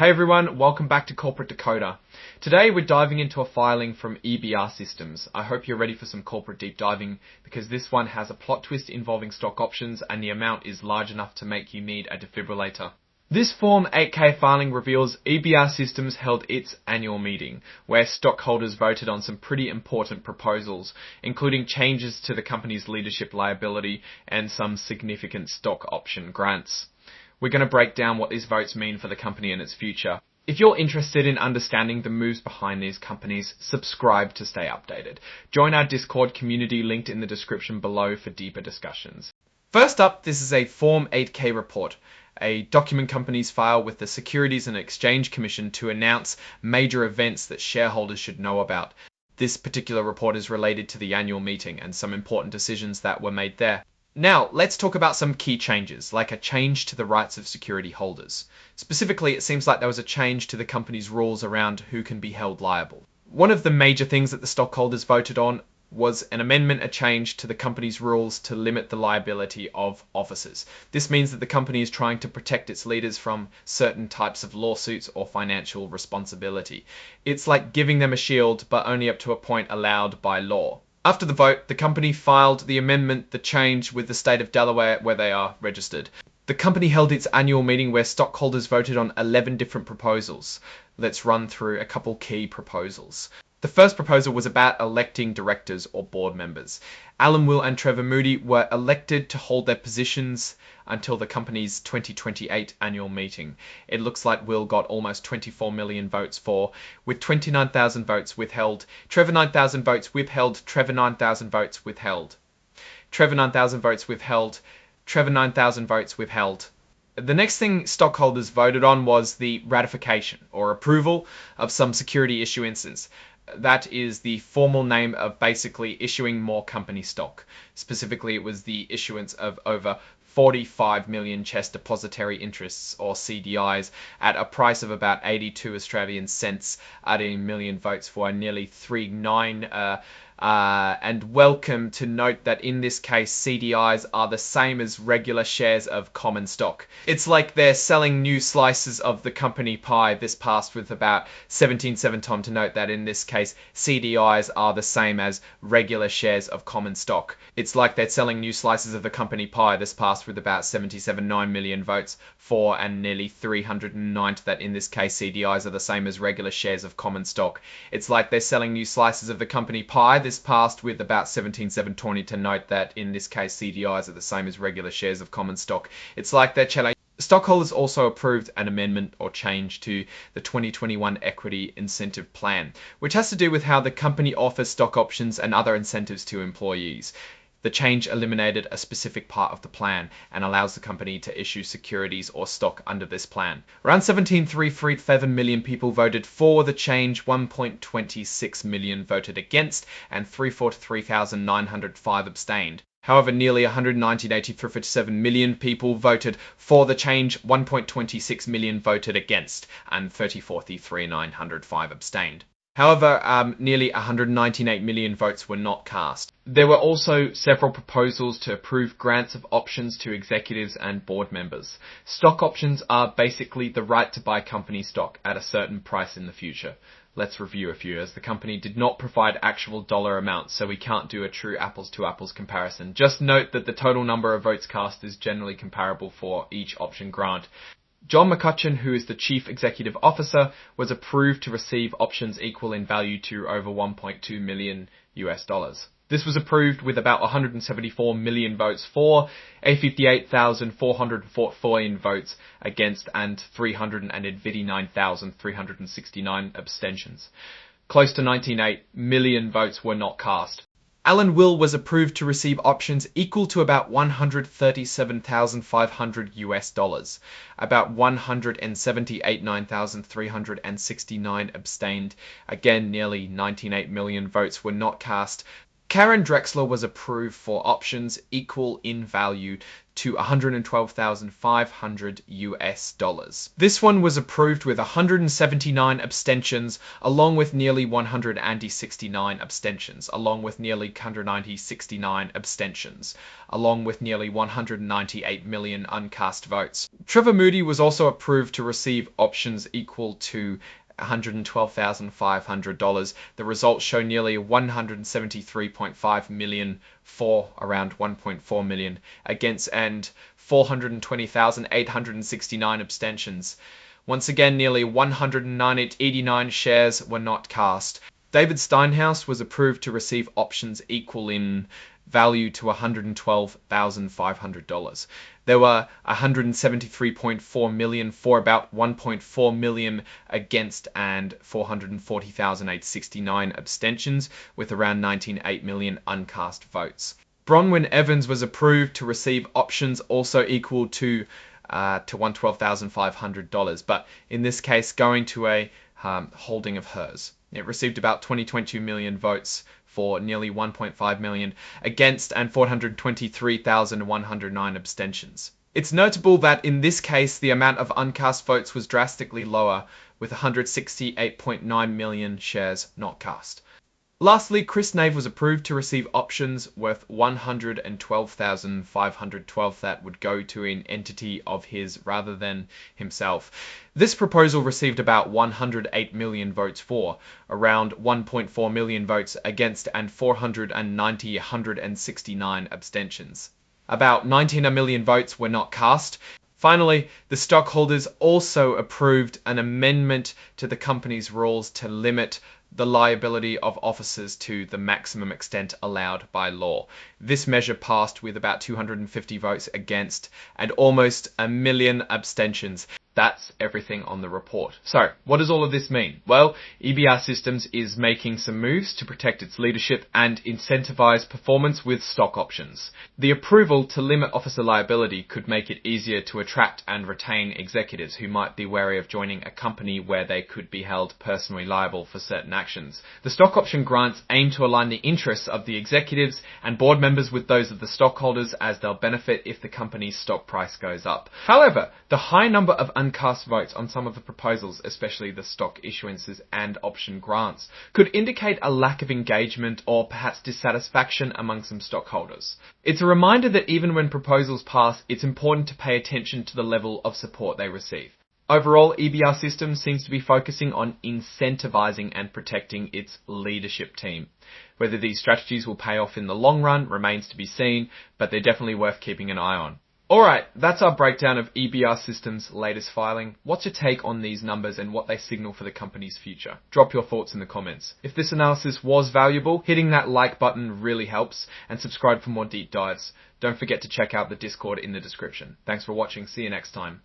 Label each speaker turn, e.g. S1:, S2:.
S1: Hey everyone, welcome back to Corporate Decoder. Today we're diving into a filing from EBR Systems. I hope you're ready for some corporate deep diving because this one has a plot twist involving stock options and the amount is large enough to make you need a defibrillator. This Form 8K filing reveals EBR Systems held its annual meeting, where stockholders voted on some pretty important proposals, including changes to the company's leadership liability and some significant stock option grants. We're going to break down what these votes mean for the company and its future. If you're interested in understanding the moves behind these companies, subscribe to stay updated. Join our Discord community linked in the description below for deeper discussions. First up, this is a Form 8K report, a document companies file with the Securities and Exchange Commission to announce major events that shareholders should know about. This particular report is related to the annual meeting and some important decisions that were made there. Now, let's talk about some key changes, like a change to the rights of security holders. Specifically, it seems like there was a change to the company's rules around who can be held liable. One of the major things that the stockholders voted on was an amendment, a change to the company's rules to limit the liability of officers. This means that the company is trying to protect its leaders from certain types of lawsuits or financial responsibility. It's like giving them a shield, but only up to a point allowed by law. After the vote, the company filed the amendment, the change, with the state of Delaware where they are registered. The company held its annual meeting where stockholders voted on 11 different proposals. Let's run through a couple key proposals. The first proposal was about electing directors or board members. Alan Will and Trevor Moody were elected to hold their positions until the company's 2028 annual meeting. It looks like Will got almost 24 million votes for, with 29,000 votes withheld. Trevor 9,000 votes withheld. Trevor 9,000 votes withheld. Trevor 9,000 votes withheld. Trevor 9,000 votes withheld. The next thing stockholders voted on was the ratification or approval of some security issuances. That is the formal name of basically issuing more company stock. Specifically, it was the issuance of over 45 million CHESS depository interests, or CDIs, at a price of about 82 Australian cents, adding a million votes for nearly 3.9. And welcome to note that in this case, CDIs are the same as regular shares of common stock. It's like they're selling new slices of the company pie. This passed with about 17.7 Tom to note that in this case, CDIs are the same as regular shares of common stock. It's like they're selling new slices of the company pie. This passed with about 77.9 million votes for and nearly 309 that in this case, CDIs are the same as regular shares of common stock. It's like they're selling new slices of the company pie. This passed with about 17.720 to note that in this case CDIs are the same as regular shares of common stock. It's like they're challenging. Stockholders also approved an amendment or change to the 2021 Equity Incentive Plan, which has to do with how the company offers stock options and other incentives to employees. The change eliminated a specific part of the plan and allows the company to issue securities or stock under this plan. Around 17.337 million people voted for the change, 1.26 million voted against, and 343,905 abstained. However, nearly 119.837 million people voted for the change, 1.26 million voted against, and 34,305 abstained. However, nearly 198 million votes were not cast. There were also several proposals to approve grants of options to executives and board members. Stock options are basically the right to buy company stock at a certain price in the future. Let's review a few, as the company did not provide actual dollar amounts, so we can't do a true apples to apples comparison. Just note that the total number of votes cast is generally comparable for each option grant. John McCutcheon, who is the Chief Executive Officer, was approved to receive options equal in value to over $1.2 million. This was approved with about 174 million votes for, 58,414 votes against, and 389,369 abstentions. Close to 19.8 million votes were not cast. Alan Will was approved to receive options equal to about $137,500. About 178,969 abstained. Again, nearly 19.8 million votes were not cast. Karen Drexler was approved for options equal in value to $112,500 US. This one was approved with 179 abstentions, along with nearly 169 abstentions, along with nearly 169 abstentions, along with nearly 198 million uncast votes. Trevor Moody was also approved to receive options equal to $112,500. The results show nearly 173.5 million for around 1.4 million against and 420,869 abstentions. Once again, nearly 189 shares were not cast. David Steinhaus was approved to receive options equal in value to $112,500. There were 173.4 million for, about 1.4 million against, and 440,869 abstentions, with around 19.8 million uncast votes. Bronwyn Evans was approved to receive options also equal to $112,500, but in this case going to a holding of hers. It received about 22 million votes for nearly 1.5 million against and 423,109 abstentions. It's notable that in this case the amount of uncast votes was drastically lower, with 168.9 million shares not cast. Lastly, Chris Nave was approved to receive options worth $112,512 that would go to an entity of his rather than himself. This proposal received about 108 million votes for, around 1.4 million votes against, and 169 abstentions. About 19 million votes were not cast. Finally, the stockholders also approved an amendment to the company's rules to limit the liability of officers to the maximum extent allowed by law. This measure passed with about 250 votes against and almost 1 million abstentions. That's everything on the report. So, what does all of this mean? Well, EBR Systems is making some moves to protect its leadership and incentivize performance with stock options. The approval to limit officer liability could make it easier to attract and retain executives who might be wary of joining a company where they could be held personally liable for certain actions. The stock option grants aim to align the interests of the executives and board members with those of the stockholders, as they'll benefit if the company's stock price goes up. However, the high number of uncast votes on some of the proposals, especially the stock issuances and option grants, could indicate a lack of engagement or perhaps dissatisfaction among some stockholders. It's a reminder that even when proposals pass, it's important to pay attention to the level of support they receive. Overall, EBR Systems seems to be focusing on incentivizing and protecting its leadership team. Whether these strategies will pay off in the long run remains to be seen, but they're definitely worth keeping an eye on. Alright, that's our breakdown of EBR Systems' latest filing. What's your take on these numbers and what they signal for the company's future? Drop your thoughts in the comments. If this analysis was valuable, hitting that like button really helps, and subscribe for more deep dives. Don't forget to check out the Discord in the description. Thanks for watching. See you next time.